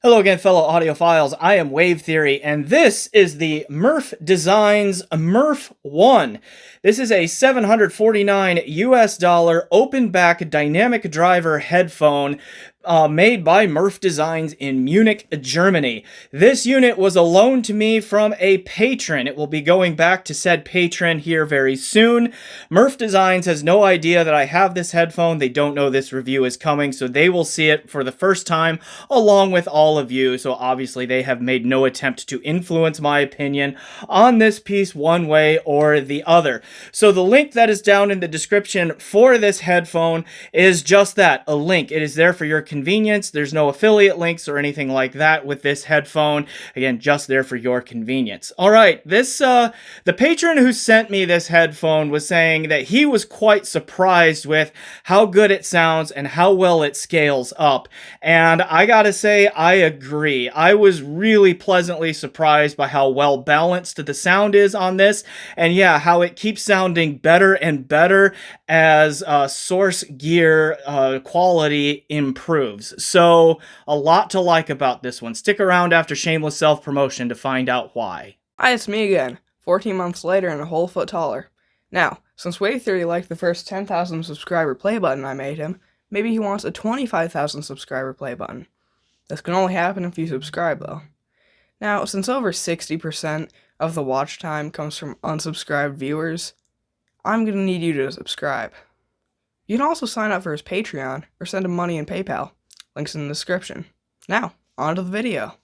Hello again, fellow audiophiles. I am Wave Theory, and this is the MIRPH Designs MIRPH-1. This is a $749 US open back dynamic driver headphone made by MIRPH Designs in Munich, Germany. This unit was a loan to me from a patron. It will be going back to said patron here very soon. MIRPH Designs has no idea that I have this headphone. They don't know this review is coming, so they will see it for the first time along with all of you. So obviously they have made no attempt to influence my opinion on this piece one way or the other. So the link that is down in the description for this headphone is just that, a link. It is there for your convenience. There's no affiliate links or anything like that with this headphone. Again, just there for your convenience. All right, the patron who sent me this headphone was saying that he was quite surprised with how good it sounds and how well it scales up. And I gotta say, I agree. I was really pleasantly surprised by how well balanced the sound is on this. And yeah, how it keeps sounding better and better as source gear quality improves. So a lot to like about this one. Stick around after shameless self-promotion to find out why. Hi, it's me again, 14 months later and a whole foot taller. Now, since Wave Theory liked the first 10,000 subscriber play button I made him, maybe he wants a 25,000 subscriber play button. This can only happen if you subscribe though. Now, since over 60% of the watch time comes from unsubscribed viewers, I'm gonna need you to subscribe. You can also sign up for his Patreon or send him money in PayPal. Links in the description. Now, on to the video.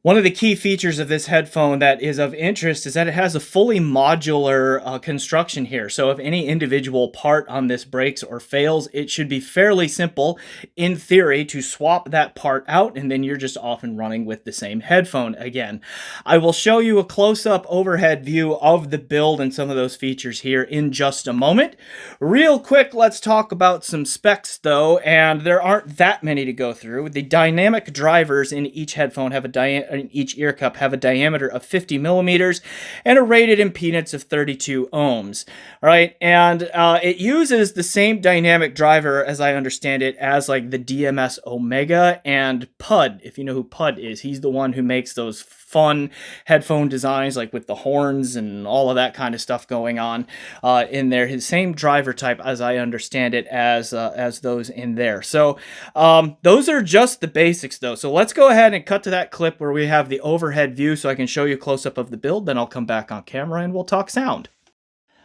One of the key features of this headphone that is of interest is that it has a fully modular construction here. So if any individual part on this breaks or fails, it should be fairly simple, in theory, to swap that part out, and then you're just off and running with the same headphone again. I will show you a close-up overhead view of the build and some of those features here in just a moment. Real quick, let's talk about some specs though, and there aren't that many to go through. The dynamic drivers in each headphone have each ear cup have a diameter of 50 millimeters and a rated impedance of 32 ohms. All right, and it uses the same dynamic driver, as I understand it, as like the DMS Omega and Pud. If you know who Pud is, he's the one who makes those fun headphone designs, like with the horns and all of that kind of stuff going on in there. His same driver type, as I understand it, as those in there. So those are just the basics though. So let's go ahead and cut to that clip where we have the overhead view so I can show you a close-up of the build. Then I'll come back on camera and we'll talk sound.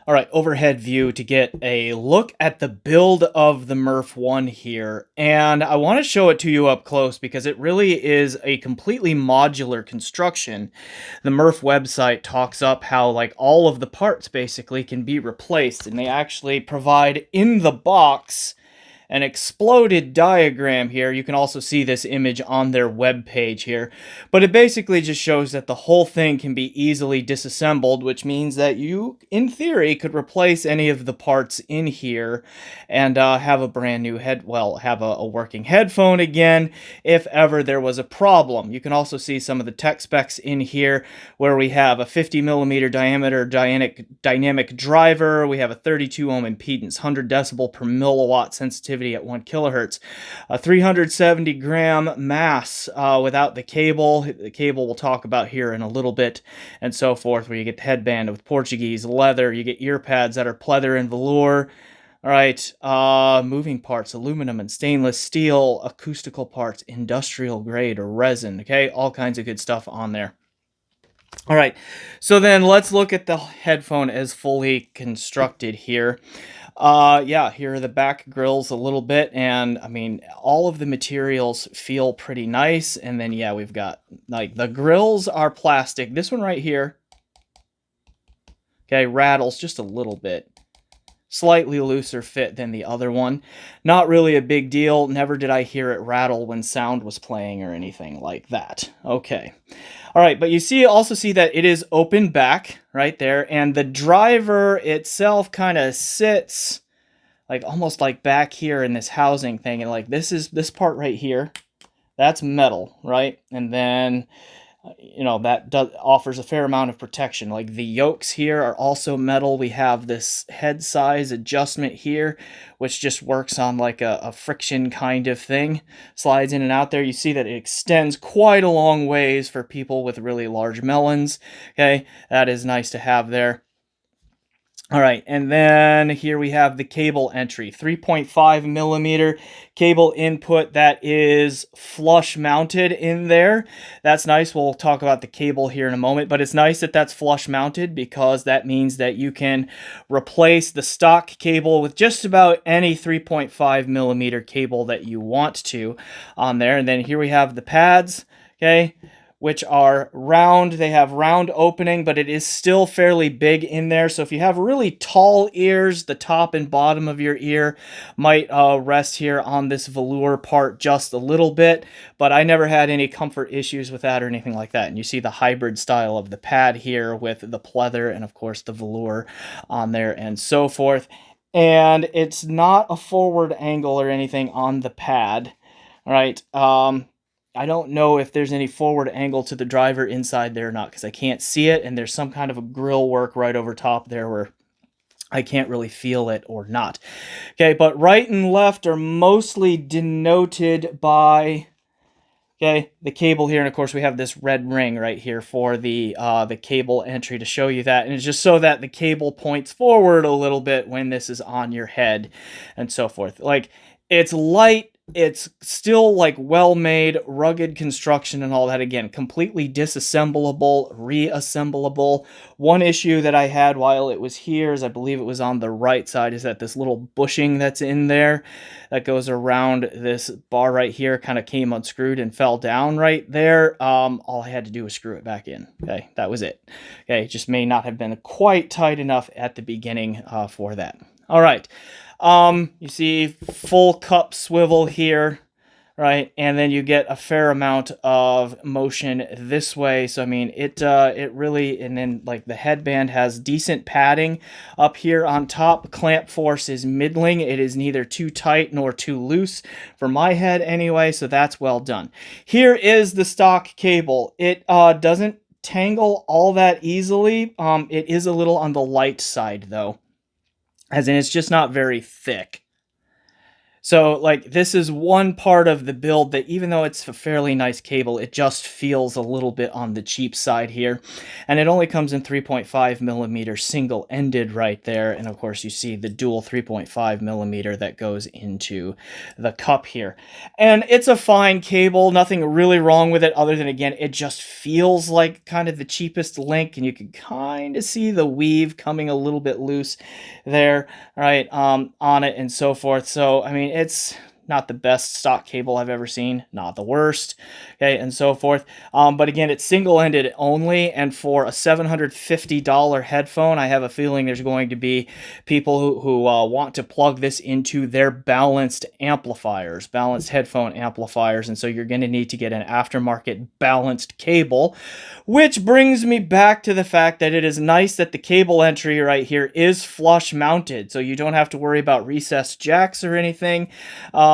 All right, overhead view to get a look at the build of the MIRPH-1 here. And I want to show it to you up close because it really is a completely modular construction. The MIRPH website talks up how like all of the parts basically can be replaced, and they actually provide in the box an exploded diagram here. You can also see this image on their web page here, but it basically just shows that the whole thing can be easily disassembled, which means that you, in theory, could replace any of the parts in here and have a brand new have a working headphone again if ever there was a problem. You can also see some of the tech specs in here where we have a 50 millimeter diameter dynamic driver. We have a 32 ohm impedance, 100 decibel per milliwatt sensitivity at 1 kilohertz, a 370 gram mass without the cable. The cable we'll talk about here in a little bit, and so forth, where you get the headband with Portuguese leather, you get ear pads that are pleather and velour. All right, moving parts, aluminum and stainless steel, acoustical parts, industrial grade or resin, okay? All kinds of good stuff on there. All right, so then let's look at the headphone as fully constructed here. Yeah, here are the back grills a little bit, and I mean, all of the materials feel pretty nice. And then, yeah, we've got, like, the grills are plastic. This one right here, okay, rattles just a little bit. Slightly looser fit than the other one. Not really a big deal. Never did I hear it rattle when sound was playing or anything like that. Okay. All right, but you also see that it is open back right there, and the driver itself kind of sits like almost like back here in this housing thing, and like this part right here, that's metal, right? And then that offers a fair amount of protection. Like the yokes here are also metal. We have this head size adjustment here, which just works on like a friction kind of thing. Slides in and out there. You see that it extends quite a long ways for people with really large melons. Okay, that is nice to have there. All right, and then here we have the cable entry, 3.5 millimeter cable input that is flush mounted in there. That's nice. We'll talk about the cable here in a moment, but it's nice that that's flush mounted because that means that you can replace the stock cable with just about any 3.5 millimeter cable that you want to on there. And then here we have the pads, okay, which are round. They have round opening, but it is still fairly big in there. So if you have really tall ears, the top and bottom of your ear might rest here on this velour part just a little bit, but I never had any comfort issues with that or anything like that. And you see the hybrid style of the pad here with the pleather and of course the velour on there and so forth. And it's not a forward angle or anything on the pad. All right. I don't know if there's any forward angle to the driver inside there or not because I can't see it, and there's some kind of a grill work right over top there where I can't really feel it or not. Okay, but right and left are mostly denoted by the cable here, and of course we have this red ring right here for the cable entry to show you that, and it's just so that the cable points forward a little bit when this is on your head and so forth. Like, it's light. It's still like well-made, rugged construction and all that. Again, completely disassemblable, reassemblable. One issue that I had while it was here is I believe it was on the right side is that this little bushing that's in there that goes around this bar right here kind of came unscrewed and fell down right there. All I had to do was screw it back in. Okay, that was it. Okay, it just may not have been quite tight enough at the beginning for that. All right. You see full cup swivel here, right? And then you get a fair amount of motion this way. So, I mean, it really, and then like the headband has decent padding up here on top. Clamp force is middling. It is neither too tight nor too loose for my head anyway. So that's well done. Here is the stock cable. It, doesn't tangle all that easily. It is a little on the light side though. As in, it's just not very thick. So, like, this is one part of the build that, even though it's a fairly nice cable, it just feels a little bit on the cheap side here. And it only comes in 3.5 millimeter single-ended right there. And, of course, you see the dual 3.5 millimeter that goes into the cup here. And it's a fine cable. Nothing really wrong with it other than, again, it just feels like kind of the cheapest link. And you can kind of see the weave coming a little bit loose there, right, on it and so forth. So, I mean, it's not the best stock cable I've ever seen, not the worst, okay, and so forth. But again, it's single-ended only, and for a $750 headphone, I have a feeling there's going to be people who want to plug this into their balanced amplifiers, balanced headphone amplifiers, and so you're going to need to get an aftermarket balanced cable, which brings me back to the fact that it is nice that the cable entry right here is flush mounted, so you don't have to worry about recessed jacks or anything.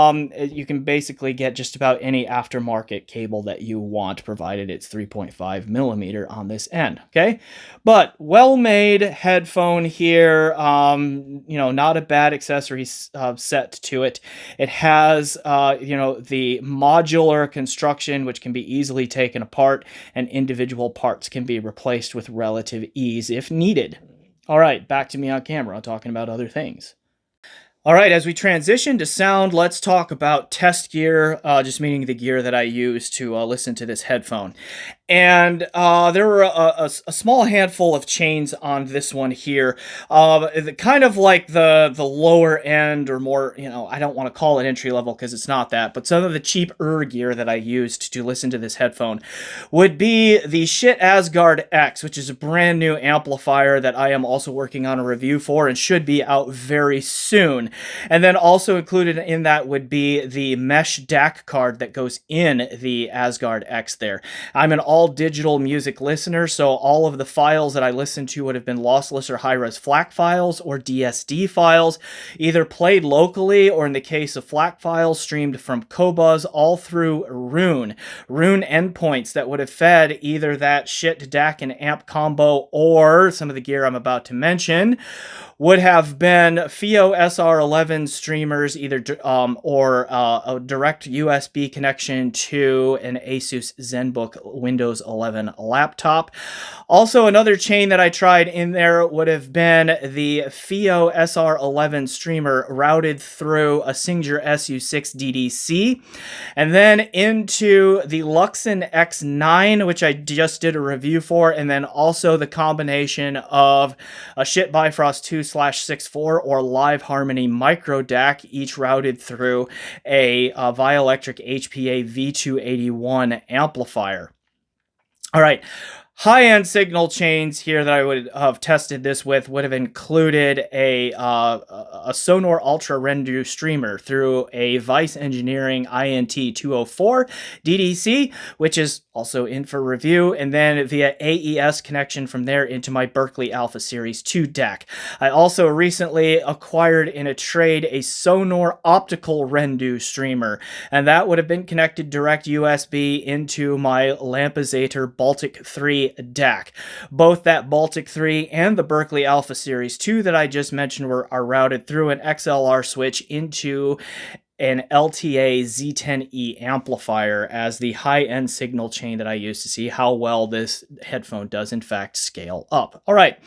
You can basically get just about any aftermarket cable that you want, provided it's 3.5 millimeter on this end, okay? But well-made headphone here, not a bad accessory set to it. It has, the modular construction, which can be easily taken apart, and individual parts can be replaced with relative ease if needed. All right, back to me on camera talking about other things. All right, as we transition to sound, let's talk about test gear, just meaning the gear that I use to listen to this headphone. And there were a small handful of chains on this one here, kind of like the lower end or more, I don't want to call it entry level because it's not that, but some of the cheaper gear that I used to listen to this headphone would be the Shit Asgard X, which is a brand new amplifier that I am also working on a review for and should be out very soon. And then also included in that would be the mesh DAC card that goes in the Asgard X there. I'm all digital music listener, so all of the files that I listened to would have been lossless or high-res FLAC files or DSD files, either played locally or in the case of FLAC files, streamed from Qobuz all through Roon endpoints that would have fed either that shit DAC and amp combo or some of the gear I'm about to mention would have been FIO SR11 streamers, either or a direct USB connection to an Asus ZenBook Windows 11 laptop. Also, another chain that I tried in there would have been the FIO SR11 streamer routed through a Singer SU6 DDC, and then into the Luxon X9, which I just did a review for, and then also the combination of a Shit Bifrost 2/64 or Live Harmony micro DAC, each routed through a Vioelectric HPA V281 amplifier. All right. High-end signal chains here that I would have tested this with would have included a Sonor Ultra Rendu streamer through a Vice Engineering INT 204 DDC, which is also in for review, and then via AES connection from there into my Berkeley Alpha Series 2 DAC. I also recently acquired in a trade a Sonor Optical Rendu streamer, and that would have been connected direct USB into my Lampizator Baltic 3 DAC. Both that Baltic 3 and the Berkeley Alpha Series 2 that I just mentioned are routed through an XLR switch into an LTA Z10E amplifier as the high-end signal chain that I use to see how well this headphone does in fact scale up. All right.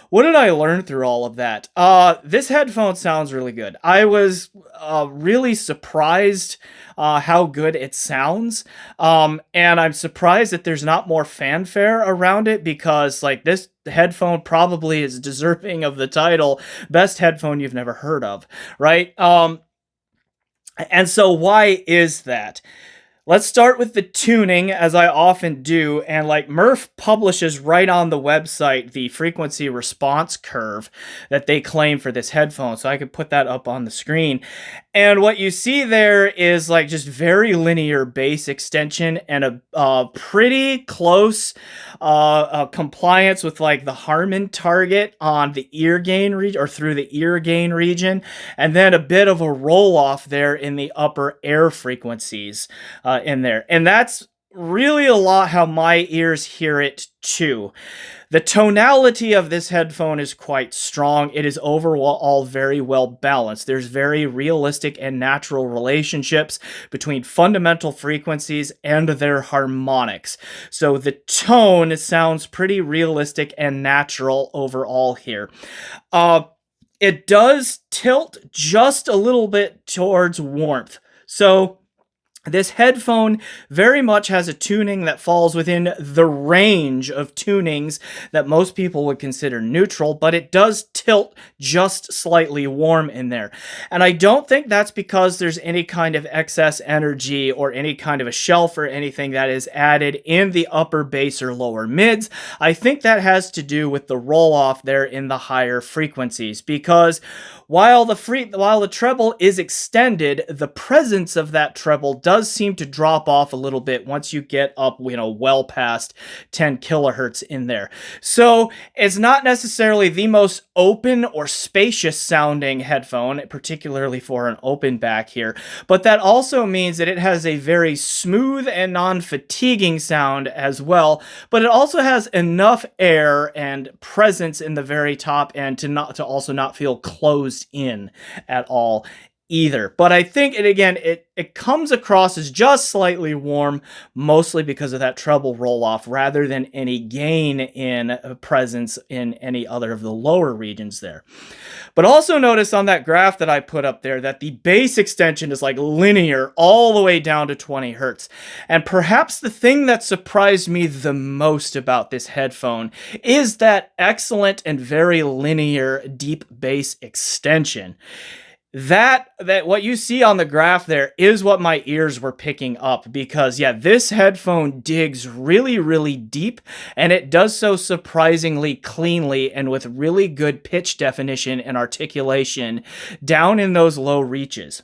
What did I learn through all of that? This headphone sounds really good. I was really surprised how good it sounds. And I'm surprised that there's not more fanfare around it, because like this headphone probably is deserving of the title best headphone you've never heard of, right? And so why is that? Let's start with the tuning, as I often do, and like MIRPH publishes right on the website the frequency response curve that they claim for this headphone, so I could put that up on the screen. And what you see there is like just very linear bass extension and a pretty close compliance with like the Harman target on the ear gain region, or through the ear gain region, and then a bit of a roll off there in the upper air frequencies in there. And that's really a lot how my ears hear it too. The tonality of this headphone is quite strong. It is overall very well balanced. There's very realistic and natural relationships between fundamental frequencies and their harmonics. So the tone sounds pretty realistic and natural overall here. It does tilt just a little bit towards warmth. So this headphone very much has a tuning that falls within the range of tunings that most people would consider neutral, but it does tilt just slightly warm in there. And I don't think that's because there's any kind of excess energy or any kind of a shelf or anything that is added in the upper bass or lower mids. I think that has to do with the roll-off there in the higher frequencies, because while the treble is extended, the presence of that treble does seem to drop off a little bit once you get up, well past 10 kilohertz in there. So it's not necessarily the most open or spacious sounding headphone, particularly for an open back here, but that also means that it has a very smooth and non-fatiguing sound as well, but it also has enough air and presence in the very top end to also not feel closed in at all either. But I think it comes across as just slightly warm, mostly because of that treble roll-off rather than any gain in presence in any other of the lower regions there. But also notice on that graph that I put up there that the bass extension is like linear all the way down to 20 hertz. And perhaps the thing that surprised me the most about this headphone is that excellent and very linear deep bass extension. That what you see on the graph there is what my ears were picking up, because yeah, this headphone digs really, really deep, and it does so surprisingly cleanly and with really good pitch definition and articulation down in those low reaches.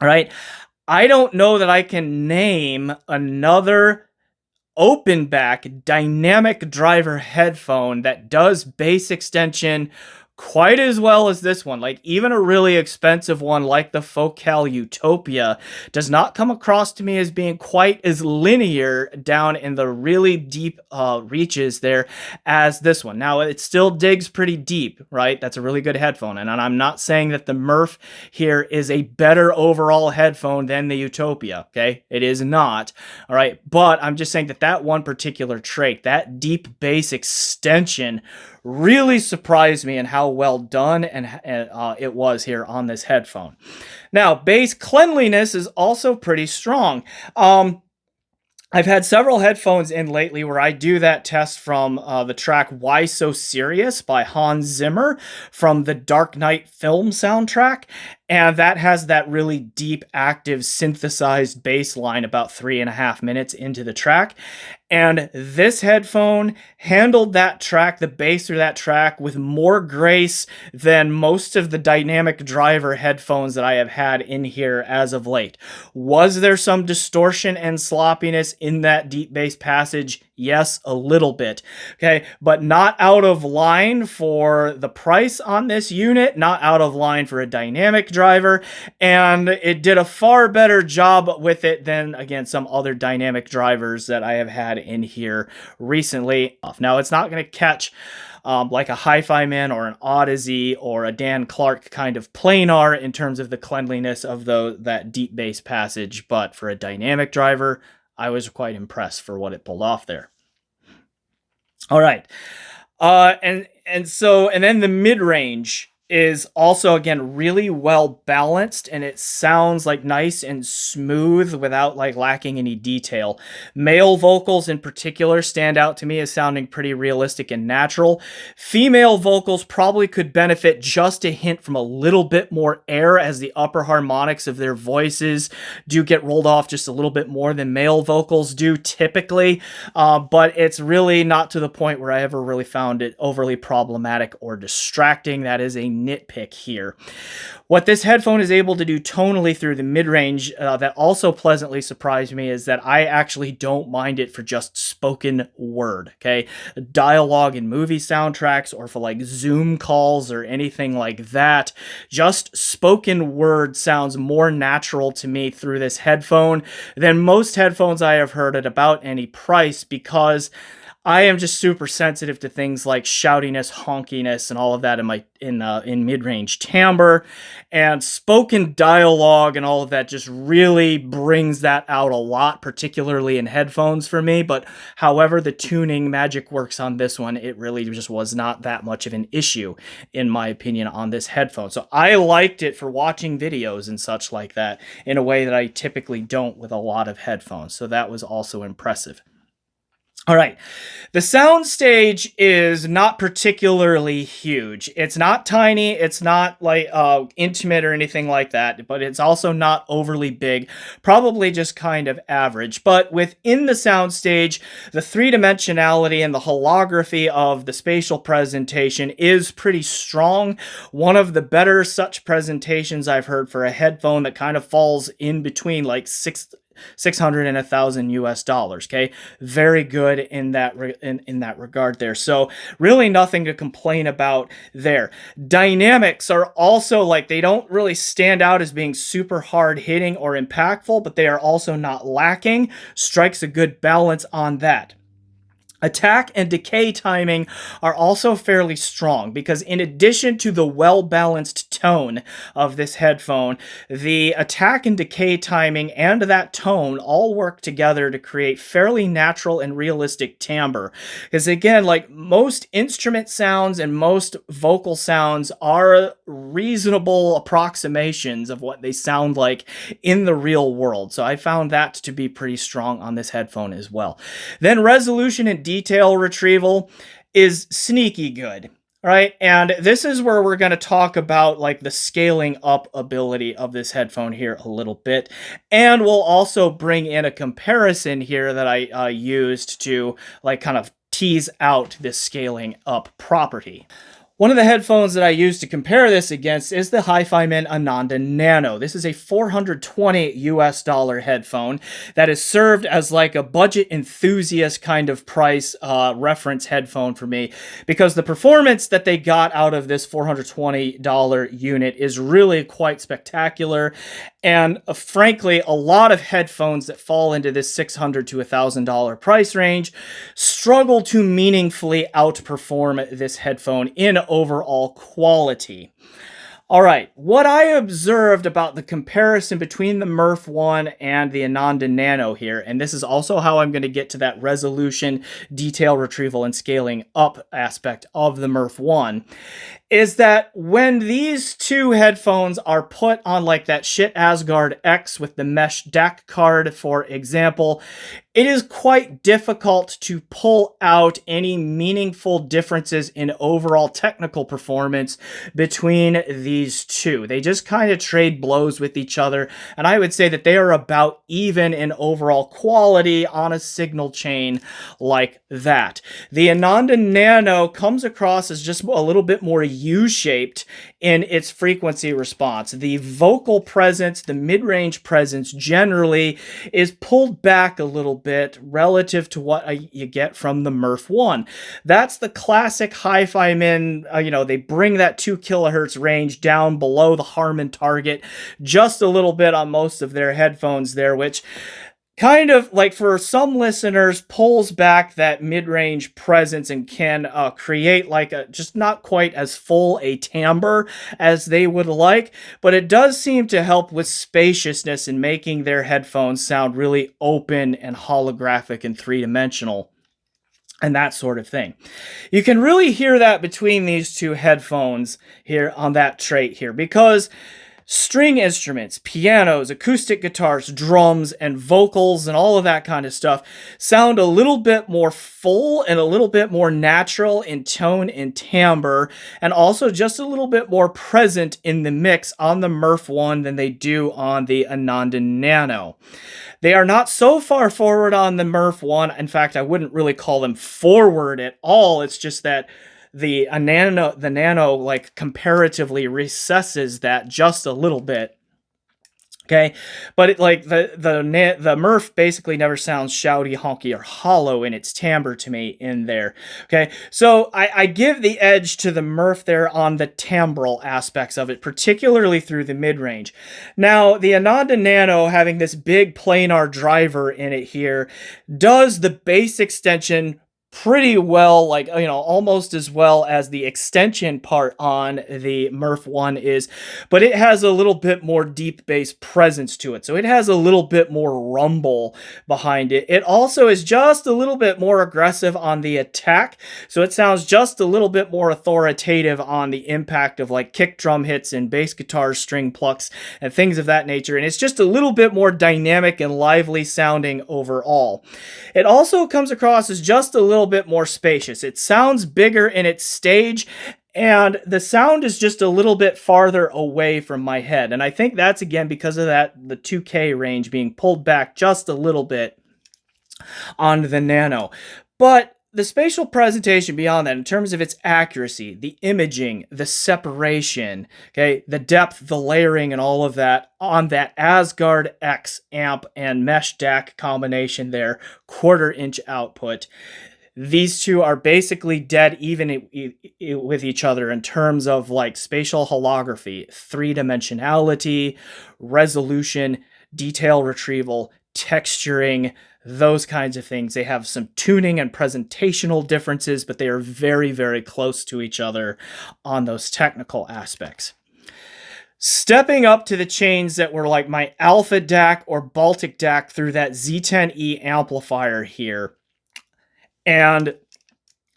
All right. I don't know that I can name another open back dynamic driver headphone that does bass extension quite as well as this one. Like, even a really expensive one like the Focal Utopia does not come across to me as being quite as linear down in the really deep reaches there as this one. Now, it still digs pretty deep, right? That's a really good headphone, and I'm not saying that the MIRPH here is a better overall headphone than the Utopia, okay? It is not, all right? But I'm just saying that that one particular trait, that deep bass extension, really surprised me in how well done and it was here on this headphone. Now, bass cleanliness is also pretty strong. I've had several headphones in lately where I do that test from the track Why So Serious by Hans Zimmer from the Dark Knight film soundtrack. And that has that really deep, active, synthesized bass line about 3.5 minutes into the track. And this headphone handled that track, the bass through that track, with more grace than most of the dynamic driver headphones that I have had in here as of late. Was there some distortion and sloppiness in that deep bass passage? Yes, a little bit. Okay, but not out of line for the price on this unit, not out of line for a dynamic driver, and it did a far better job with it than, again, some other dynamic drivers that I have had in here recently. Now, it's not going to catch like a HiFiMan or an Odyssey or a Dan Clark kind of planar in terms of the cleanliness of that deep bass passage, but for a dynamic driver, I was quite impressed for what it pulled off there. All right. And then the mid-range is also, again, really well balanced, and it sounds like nice and smooth without like lacking any detail. Male vocals in particular stand out to me as sounding pretty realistic and natural. Female vocals probably could benefit just a hint from a little bit more air, as the upper harmonics of their voices do get rolled off just a little bit more than male vocals do typically, but it's really not to the point where I ever really found it overly problematic or distracting. That is a nitpick here. What this headphone is able to do tonally through the mid-range that also pleasantly surprised me is that I actually don't mind it for just spoken word, okay? Dialogue in movie soundtracks or for like Zoom calls or anything like that. Just spoken word sounds more natural to me through this headphone than most headphones I have heard at about any price, because I am just super sensitive to things like shoutiness, honkiness, and all of that in mid-range timbre, and spoken dialogue and all of that just really brings that out a lot, particularly in headphones for me. But however the tuning magic works on this one, it really just was not that much of an issue, in my opinion, on this headphone. So I liked it for watching videos and such like that in a way that I typically don't with a lot of headphones. So that was also impressive. All right, the soundstage is not particularly huge. It's not tiny, it's not like intimate or anything like that, but it's also not overly big, probably just kind of average. But within the soundstage, the three-dimensionality and the holography of the spatial presentation is pretty strong. One of the better such presentations I've heard for a headphone that kind of falls in between like $600 and $1,000 okay? Very good in that regard there. So really nothing to complain about there. Dynamics are also, like, they don't really stand out as being super hard hitting or impactful, but they are also not lacking. Strikes a good balance on that. Attack and decay timing are also fairly strong, because in addition to the well-balanced tone of this headphone, the attack and decay timing and that tone all work together to create fairly natural and realistic timbre. Because again, like most instrument sounds and most vocal sounds are reasonable approximations of what they sound like in the real world. So I found that to be pretty strong on this headphone as well. Then resolution and detail retrieval is sneaky good, right? And this is where we're going to talk about like the scaling up ability of this headphone here a little bit. And we'll also bring in a comparison here that I used to like kind of tease out this scaling up property. One of the headphones that I use to compare this against is the HiFiMan Ananda Nano. This is a $420 US headphone that is served as like a budget enthusiast kind of price reference headphone for me, because the performance that they got out of this $420 unit is really quite spectacular. And frankly, a lot of headphones that fall into this $600 to $1,000 price range struggle to meaningfully outperform this headphone in overall quality. All right, what I observed about the comparison between the MIRPH-1 and the Ananda Nano here, and this is also how I'm going to get to that resolution, detail retrieval, and scaling up aspect of the MIRPH-1, is that when these two headphones are put on like that shit Asgard X with the mesh DAC card, for example, it is quite difficult to pull out any meaningful differences in overall technical performance between these two. They just kind of trade blows with each other, and I would say that they are about even in overall quality on a signal chain like that. The Ananda Nano comes across as just a little bit more U-shaped in its frequency response. The vocal presence, the mid-range presence generally is pulled back a little bit relative to what you get from the MIRPH-1. That's the classic HiFiMan, they bring that 2 kilohertz range down below the Harman target just a little bit on most of their headphones there, which kind of, like, for some listeners, pulls back that mid-range presence and can create like a just not quite as full a timbre as they would like, but it does seem to help with spaciousness in making their headphones sound really open and holographic and three-dimensional and that sort of thing. You can really hear that between these two headphones here on that trait here, because string instruments, pianos, acoustic guitars, drums, and vocals, and all of that kind of stuff sound a little bit more full and a little bit more natural in tone and timbre, and also just a little bit more present in the mix on the MIRPH-1 than they do on the Ananda Nano. They are not so far forward on the MIRPH-1. In fact, I wouldn't really call them forward at all. It's just that the Nano like comparatively recesses that just a little bit. Okay, but it, like the MIRPH basically never sounds shouty, honky, or hollow in its timbre to me in there. Okay, so I give the edge to the MIRPH there on the timbral aspects of it, particularly through the mid-range. Now, the Ananda Nano, having this big planar driver in it here, does the bass extension pretty well, like, almost as well as the extension part on the MIRPH-1 is, but it has a little bit more deep bass presence to it. So it has a little bit more rumble behind it. It also is just a little bit more aggressive on the attack. So it sounds just a little bit more authoritative on the impact of like kick drum hits and bass guitar string plucks and things of that nature. And it's just a little bit more dynamic and lively sounding overall. It also comes across as just a little bit more spacious. It sounds bigger in its stage, and the sound is just a little bit farther away from my head. And I think that's, again, because of that, the 2K range being pulled back just a little bit on the Nano. But the spatial presentation beyond that, in terms of its accuracy, the imaging, the separation, okay, the depth, the layering, and all of that on that Asgard X amp and mesh DAC combination there, 1/4 inch output, these two are basically dead even with each other in terms of like spatial holography, three-dimensionality, resolution, detail retrieval, texturing, those kinds of things. They have some tuning and presentational differences, but they are very, very close to each other on those technical aspects. Stepping up to the chains that were like my Alpha DAC or Baltic DAC through that Z10E amplifier here, and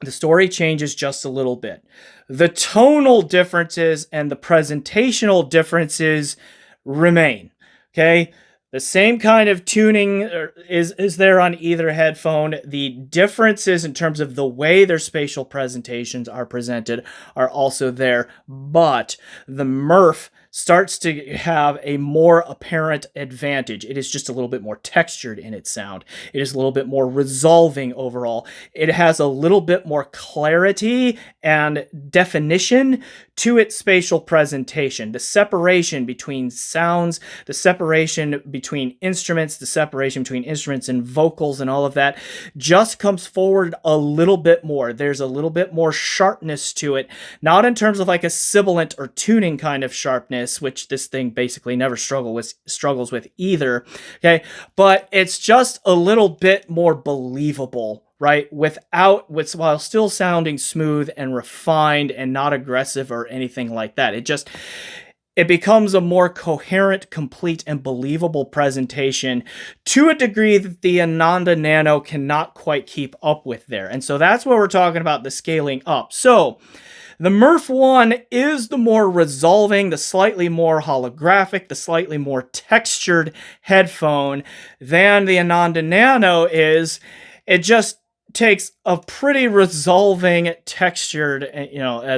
the story changes just a little bit. The tonal differences and the presentational differences remain, okay? The same kind of tuning is there on either headphone. The differences in terms of the way their spatial presentations are presented are also there, but the MIRPH starts to have a more apparent advantage. It is just a little bit more textured in its sound. It is a little bit more resolving overall. It has a little bit more clarity and definition to its spatial presentation. The separation between sounds, the separation between instruments, the separation between instruments and vocals and all of that just comes forward a little bit more. There's a little bit more sharpness to it, not in terms of like a sibilant or tuning kind of sharpness, which this thing basically never struggles with either, okay? But it's just a little bit more believable, right? While still sounding smooth and refined and not aggressive or anything like that. It becomes a more coherent, complete, and believable presentation to a degree that the Ananda Nano cannot quite keep up with there. And so that's what we're talking about, the scaling up. So the MIRPH-1 is the more resolving, the slightly more holographic, the slightly more textured headphone than the Ananda Nano is. It just takes a pretty resolving, textured,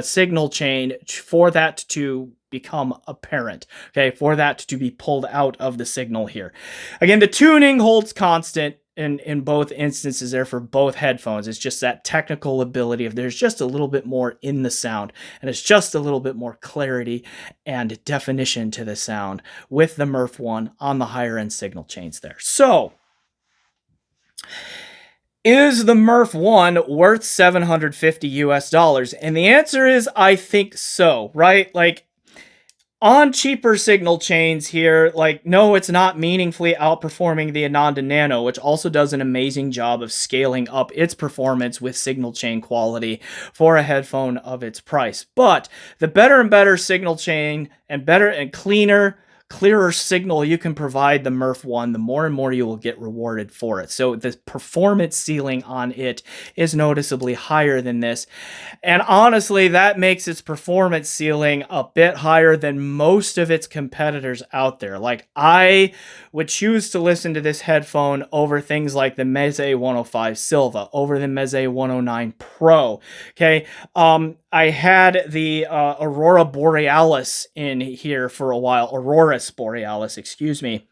signal chain for that to become apparent, okay, for that to be pulled out of the signal here. Again, the tuning holds constant in both instances there for both headphones. It's just that technical ability of there's just a little bit more in the sound, and it's just a little bit more clarity and definition to the sound with the MIRPH-1 on the higher end signal chains there. So, is the MIRPH-1 worth $750 US? And the answer is, I think so, right? Like, on cheaper signal chains here, like, no, it's not meaningfully outperforming the Ananda Nano, which also does an amazing job of scaling up its performance with signal chain quality for a headphone of its price. But the better and better signal chain and better and clearer signal you can provide the MIRPH-1, the more and more you will get rewarded for it. So the performance ceiling on it is noticeably higher than this. And honestly, that makes its performance ceiling a bit higher than most of its competitors out there. Like, I would choose to listen to this headphone over things like the Meze 105 Silva, over the Meze 109 Pro, okay? I had the Aurora Borealis in here for a while. Auroras Borealis, excuse me.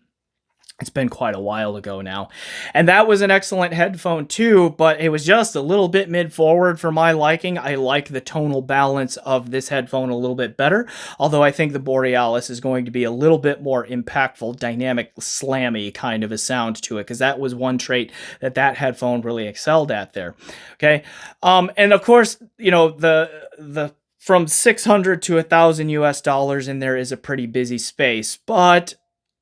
It's been quite a while ago now. And that was an excellent headphone too, but it was just a little bit mid-forward for my liking. I like the tonal balance of this headphone a little bit better, although I think the Borealis is going to be a little bit more impactful, dynamic, slammy kind of a sound to it, because that was one trait that headphone really excelled at there. Okay, and of course, you know, the from $600 to $1,000 in there is a pretty busy space, but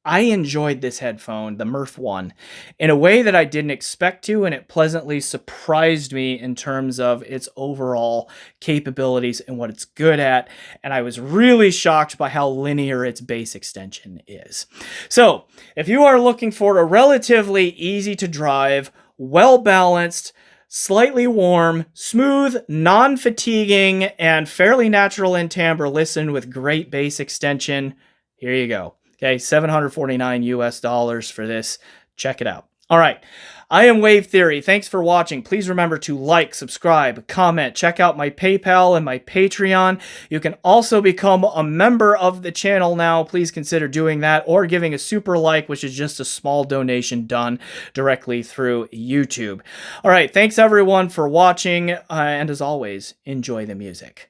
I enjoyed this headphone, the MIRPH-1, in a way that I didn't expect to, and it pleasantly surprised me in terms of its overall capabilities and what it's good at, and I was really shocked by how linear its bass extension is. So, if you are looking for a relatively easy to drive, well-balanced, slightly warm, smooth, non-fatiguing, and fairly natural in timbre listen with great bass extension, here you go. Okay, $749 for this. Check it out. All right, I am Wave Theory. Thanks for watching. Please remember to like, subscribe, comment, check out my PayPal and my Patreon. You can also become a member of the channel now. Please consider doing that, or giving a super like, which is just a small donation done directly through YouTube. All right, thanks everyone for watching, and as always, enjoy the music.